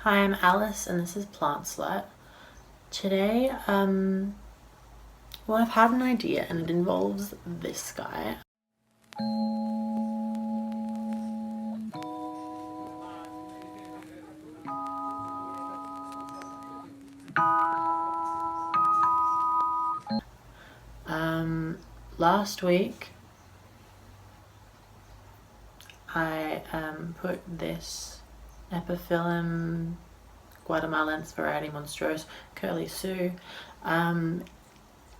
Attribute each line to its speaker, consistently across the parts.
Speaker 1: Hi, I'm Alice and this is Plant Slut. Today, well, I've had an idea and it involves this guy. Last week, I put this Epiphyllum Guatemalense variety monstrose curly Sue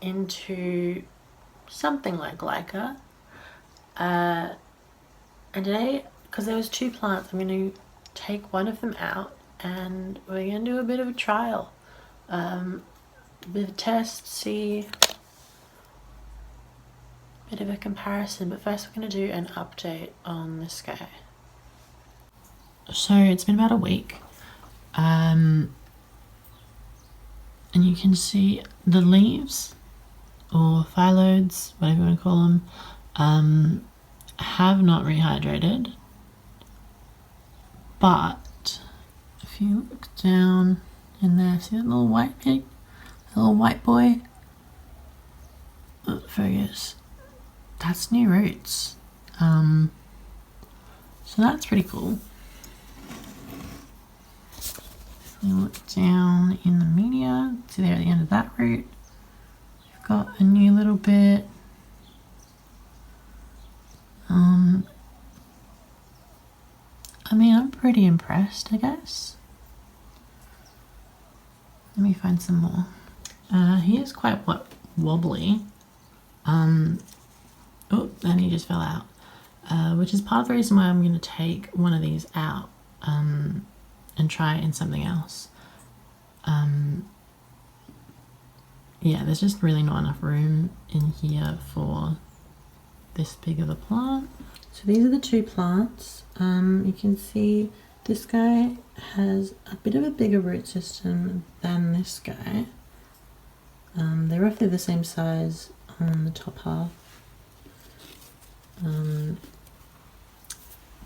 Speaker 1: into something like LECA. And today, because there was two plants, I'm going to take one of them out and we're going to do a bit of a trial. A bit of a test, see, bit of a comparison, but first we're going to do an update on this guy. So it's been about a week, and you can see the leaves, or phyllodes, whatever you want to call them, have not rehydrated, but if you look down in there, see that little white pig, that little white boy? Focus. That's new roots. So that's pretty cool. If we look down in the media, see there at the end of that root, we've got a new little bit. I mean, I'm pretty impressed, I guess. Let me find some more. He is quite wobbly. Oh, and he just fell out, which is part of the reason why I'm going to take one of these out and try it in something else. Yeah, there's just really not enough room in here for this big of a plant. So these are the two plants. You can see this guy has a bit of a bigger root system than this guy. They're roughly the same size on the top half.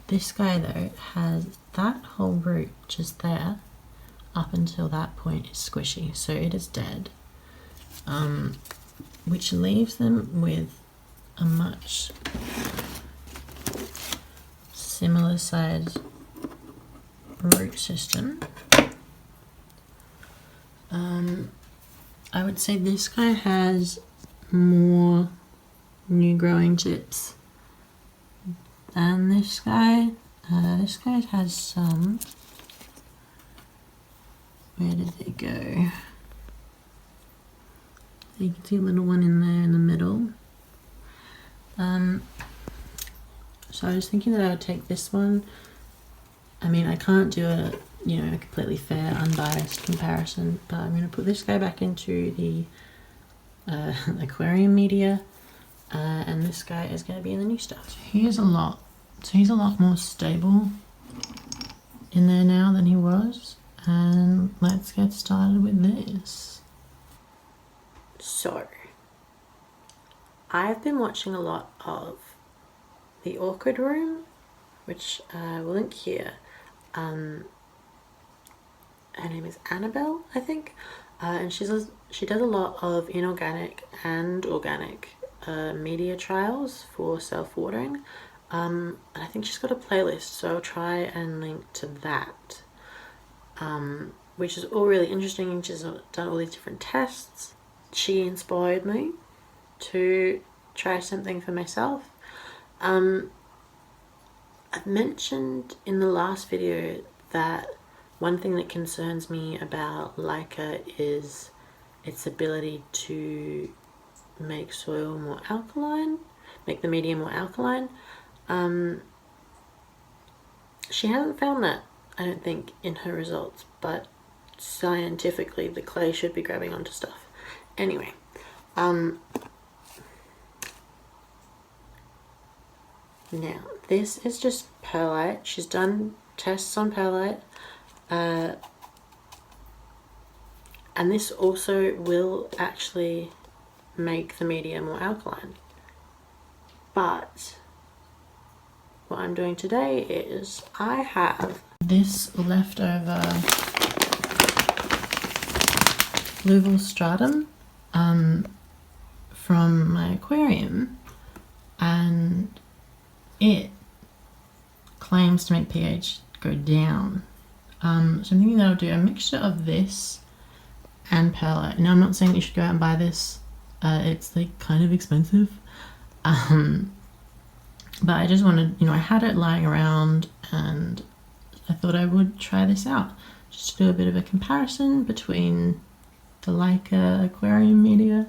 Speaker 1: This guy though has that whole root just there up until that point is squishy, so it is dead, which leaves them with a much similar size root system. I would say this guy has more new growing tips than this guy. This guy has some. Where did they go? You can see a little one in there in the middle. So I was thinking that I would take this one. I mean, I can't do a completely fair, unbiased comparison, but I'm going to put this guy back into the aquarium media, and this guy is going to be in the new stuff. So he's a lot more stable in there now than he was, and let's get started with this. So I've been watching a lot of The Orchid Room, which I will link here. Her name is Annabelle, I think, and she does a lot of inorganic and organic media trials for self-watering, and I think she's got a playlist, so I'll try and link to that, which is all really interesting. She's done all these different tests. She inspired me to try something for myself. I've mentioned in the last video that one thing that concerns me about LECA is its ability to make soil more alkaline, make the media more alkaline. She hasn't found that, I don't think, in her results, but scientifically the clay should be grabbing onto stuff. Anyway, now this is just perlite. She's done tests on perlite, and this also will actually make the media more alkaline. But what I'm doing today is I have this leftover fluval stratum from my aquarium, and it claims to make pH go down. So I'm thinking that I'll do a mixture of this and perlite. Now I'm not saying you should go out and buy this, it's like kind of expensive, but I just wanted, you know, I had it lying around and I thought I would try this out, just to do a bit of a comparison between the LECA aquarium media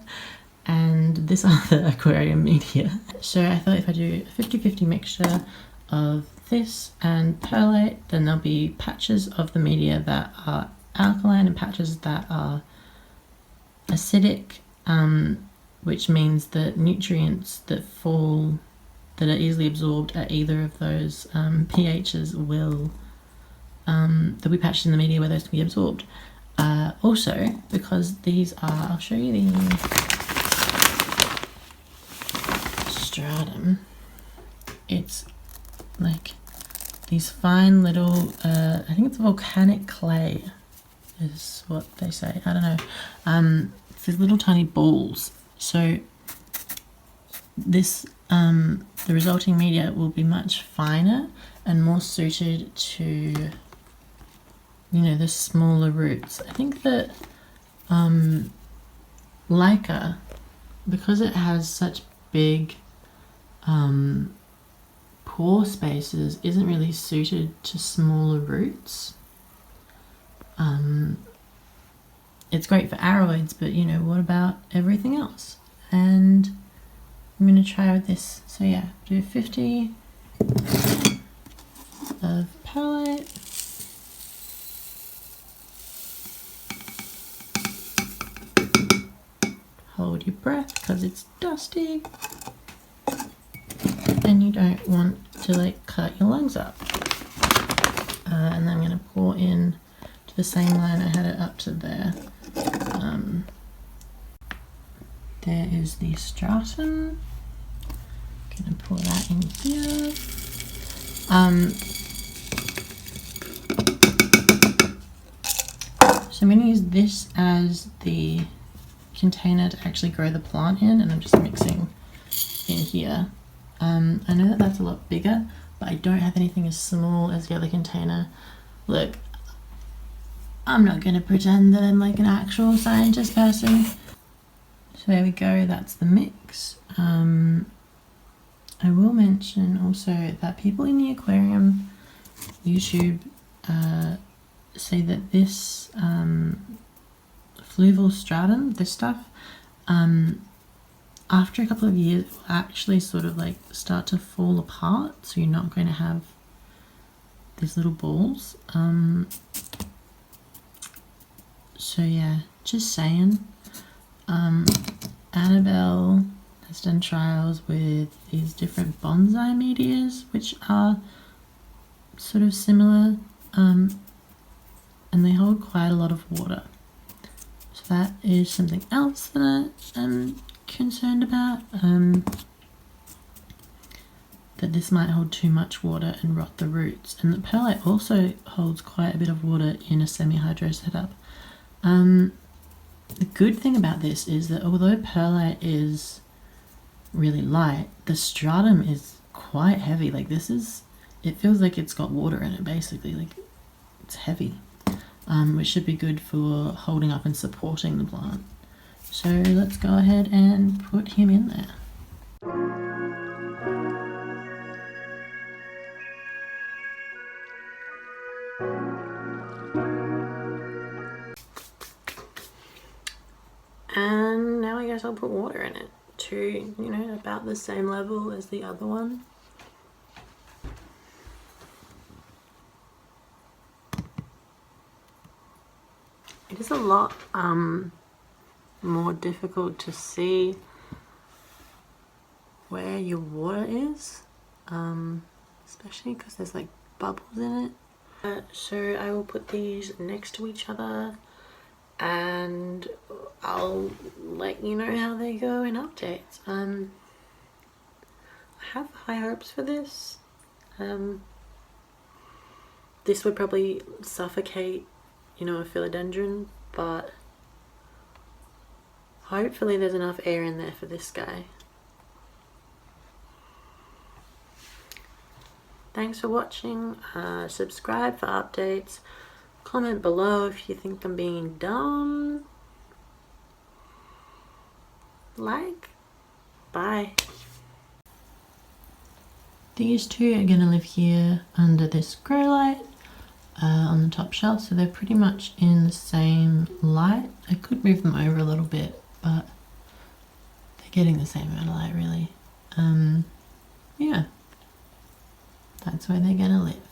Speaker 1: and this other aquarium media. So I thought if I do a 50-50 mixture of this and perlite, then there'll be patches of the media that are alkaline and patches that are acidic, which means that nutrients that fall, that are easily absorbed at either of those pHs will, there'll be patches in the media where those can be absorbed. Also, because these are, I'll show you the stratum, it's like these fine little, I think it's volcanic clay is what they say, I don't know, it's these little tiny balls. So this, the resulting media will be much finer and more suited to, you know, the smaller roots. I think that LECA, because it has such big pore spaces, isn't really suited to smaller roots. It's great for aroids, but you know, what about everything else? And I'm going to try with this. So yeah, do 50 of perlite. Hold your breath because it's dusty. And you don't want to like cut your lungs up. And then I'm going to pour in to the same line. I had it up to there. There is the stratum. Going to pour that in here. So I'm going to use this as the container to actually grow the plant in, and I'm just mixing in here. I know that that's a lot bigger, but I don't have anything as small as the other container. Look, I'm not going to pretend that I'm like an actual scientist person. So there we go, that's the mix. I will mention also that people in the aquarium YouTube say that this fluval stratum, this stuff, after a couple of years it will actually sort of like start to fall apart, so you're not going to have these little balls. So yeah, just saying. Annabelle has done trials with these different bonsai medias, which are sort of similar, and they hold quite a lot of water. So that is something else that I'm concerned about, that this might hold too much water and rot the roots, and that perlite also holds quite a bit of water in a semi-hydro setup. The good thing about this is that although perlite is really light, the stratum is quite heavy. Like this is, it feels like it's got water in it basically, like it's heavy, which should be good for holding up and supporting the plant. So let's go ahead and put him in there. And now I guess I'll put water in it to, you know, about the same level as the other one. It is a lot more difficult to see where your water is, especially because there's like bubbles in it. So I will put these next to each other and I'll let you know how they go in updates. I have high hopes for this. this would probably suffocate, you know, a philodendron, but hopefully there's enough air in there for this guy. Thanks for watching. Subscribe for updates. Comment below if you think I'm being dumb. Like. Bye. These two are going to live here under this grow light on the top shelf, so they're pretty much in the same light. I could move them over a little bit, but they're getting the same amount of light really. Yeah, that's where they're going to live.